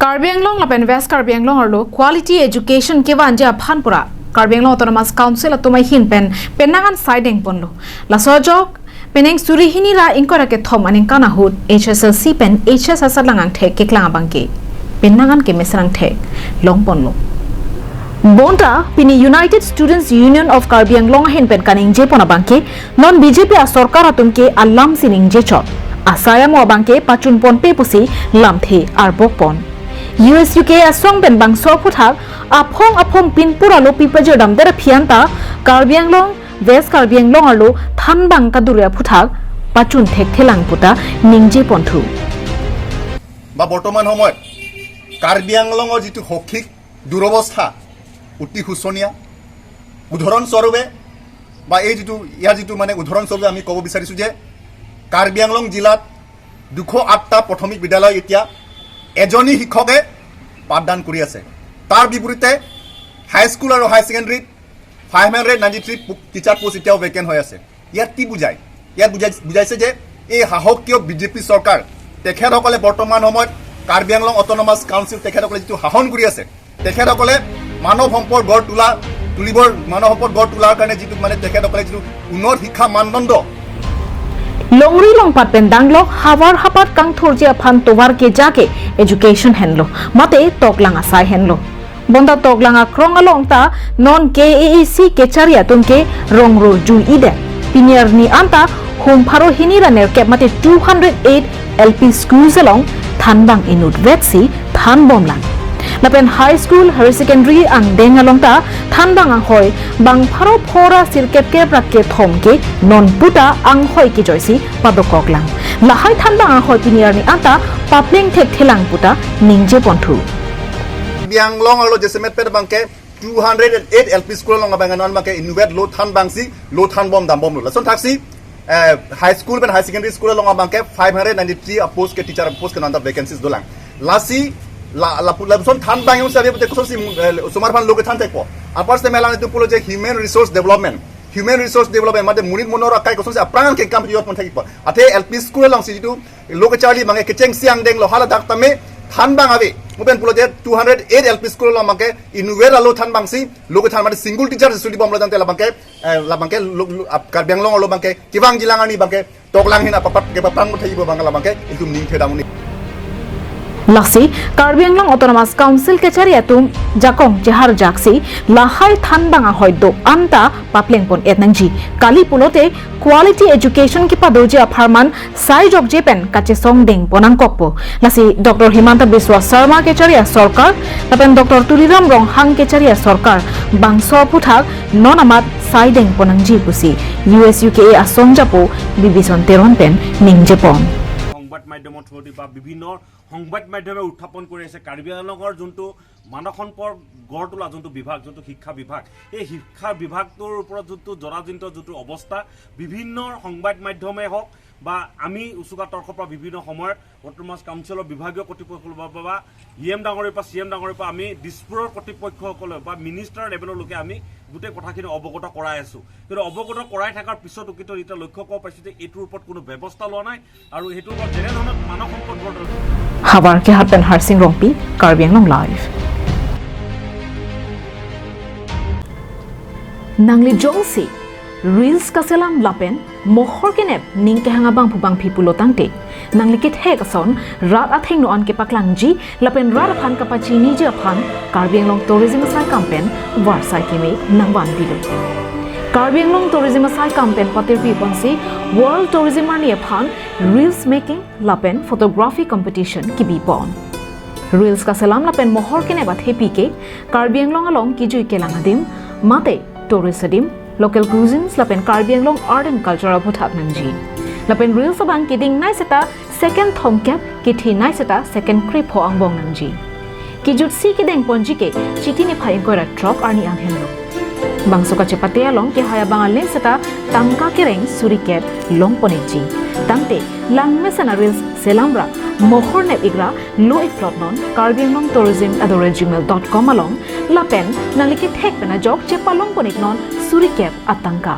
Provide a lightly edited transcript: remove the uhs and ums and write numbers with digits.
Karbi Anglong lapen West Karbi Anglong arlo quality education kevanji aphanpura Karbi Anglong autonomous council atumai hinpen penangan siding ponlo la sojok peneng surihini ra inkora ke thom aning kana hut HSLC pen HSS langang thek ke klang abangke penangan ke mesrang thek long ponlo Bonta pini United Students Union of Karbi Anglong hinpen kaning je pon abangke non BJP a sarkar atumke alam sining je chot asaya mo abangke pachun pon pe pusi lamthe ar bokpon USUK asong ben bangso puthak aphong pinpura lo pipaje damdera phianta Karbi Anglong West Karbi Anglong arlo thanbang kaduria puthak pachun thek thelang puta ningje ponthu বা বৰ্তমান সময়ত কাৰ্বি আংলঙৰ যিটো শৈক্ষিক দুৰৱস্থা অতি শোচনীয় উদাহৰণস্বৰূপে বা এই ইয়াৰ যিটো মানে উদাহৰণস্বৰূপে আমি ক'ব বিচাৰিছোঁ যে কাৰ্বি আংলং জিলাত 208টা প্ৰাথমিক বিদ্যালয় এতিয়া এজনী শিক্ষকে পাঠদান কৰি আছে তাৰ বিপৰীতে হাইস্কুল আৰু হাই ছেকেণ্ডাৰীত 593 টিচাৰ পোষ্ট এতিয়াও ভেকেন্ট হৈ আছে ইয়াত কি বুজায় ইয়াত বুজাইছে যে এই সাহসীয় বিজেপি চৰকাৰ তেখেতসকলে বৰ্তমান সময়ত কাৰ্বি আংলং অট'নমাছ কাউন্সিল তেখেতসকলে যিটো শাসন কৰি আছে তেখেতসকলে মানৱ সম্পদ গঢ় তোলাৰ কাৰণে যিটো মানে তেখেতসকলে যিটো উন্নত শিক্ষা মানদণ্ড Longri long pat pendanglo hawar hapat kang thorjia phan towar ke jake education henlo mate toklanga sai henlo bonda toklanga kronga longta non KAEC ke charia tumke rongro jul ide pinier ni anta hum pharo hinira ner ke mate 208 LP schools along thanbang inut vetsi thanbom lang lapen high school higher secondary ang dengalongta thanbang anghoi bang pharo phora sirket ke prakke thomke nonputa anghoi ki joisi padokoklang lahai thanbang anghoi piniar ni anta papling thek thelang puta ningje ponthu bianglong alo jesemet per bangke 208 LP school long abanganon make inwet lo thanbang si lo thanbom dambom lo lason thaksi high school ben high secondary school long abanke 593 post ke teacher post ke nanda vacancies dolang lasi la son thanbang yung sabi pute kosi sumar phan loge than tekpo apar se melang itu pulo je human resource development mate munit monor akai kosi aprangan ke kam yot pon thakip athe LP school long si tu loge charli mange kecheng siang deng lo hala dak tame thanbang ave muben pulo je 208 LP school long mange inuwera lo thanbang si loge than mate single teacher suli bom lo jante la bangke Karbi Anglong lo bangke kevanji langani bangke toklang hina papat ke papang mo thayibo bangala bangke itu ning thedamuni Lasi Karbi Anglong Autonomous Council ke charia tum jakong jehar jaksi lahai thanbang ahoi do anta papleng pon etnangji kali pulote quality education ki padoji apharman sai jok jepen kache songdeng ponang kokpo lasi Dr. Himanta Biswa Sharma ke charia sarkar tapen Dr. Tuliram Ronghang ke charia sarkar bangso puthak nonamat saideng ponangji pusi USUK asongjapo bibison teron pen ningjepon সংবাদ মাধ্যমৰ through the বা বিভিন্ন সংবাদ মাধ্যমে উত্থাপন কৰি আছে কাৰ্বি আংলঙৰ যোনটো মানৱ সম্পদ গঢ় তোলা যোনটো বিভাগ যোনটো শিক্ষা বিভাগ এই শিক্ষা বিভাগটোৰ ওপৰত যোনটো জৰাজীৰ্ণ যোনটো অৱস্থা বিভিন্ন সংবাদ মাধ্যমে হওক বা আমি উচুকা তৰ্কৰ পৰা বিভিন্ন সময়ত অট'নমাছ কাউন্সিলৰ বিভাগীয় কৰ্তৃপক্ষৰ বা EM ডাঙৰীৰ পৰা CM ডাঙৰীৰ পৰা আমি দিছপুৰৰ কৰ্তৃপক্ষসকলে বা মিনিষ্টাৰ লেভেললৈকে আমি গোটেই কথাখিনি অৱগত কৰাই আছোঁ কিন্তু অৱগত কৰাই থকাৰ পিছতো কিন্তু এতিয়া লক্ষ্য কৰিব পাইছোঁ যে এইটোৰ ওপৰত কোনো ব্যৱস্থা লোৱা নাই আৰু সেইটোৰ ওপৰত যেনেধৰণৰ মানৱ সম্পদ Habar ke happen Harsing Rongpi Karbi Anglong live Nangli Jongsi Reels kaselam lapen mohor kenep ning ke hangabang phubang phipulo tangte nangli kit he kason rat atheng no an ke paklangji lapen rat phan kapachini je phan Karbi Anglong tourism sai campaign warsai keme nangwan bilo Karbi Anglong tourism sai campaign patirpi ponsi world tourism ani phan reels making lapen photography competition kibi pon reels kaselam lapen mohor kenep athepi ke Karbi Anglong along kijui kelangadim mate tourism local cuisines lapen Karbi Anglong art and culture abhuthak nangji lapen reels abang kiding nai seta second thomkep kithi nai seta second crip ho angbong nangji kijut si kideng ponji ke chiti ni phai gora truck arni anghenlo bangsoka chepate along ke haya bangal len seta tangka kereng suriket long poneji tangte langme sana reels selamra mohor ne igra lo ik plot non Karbi Anglong tourism@gmail.com along lapen nalike thek pena jok chepalong ponik non suriket atangka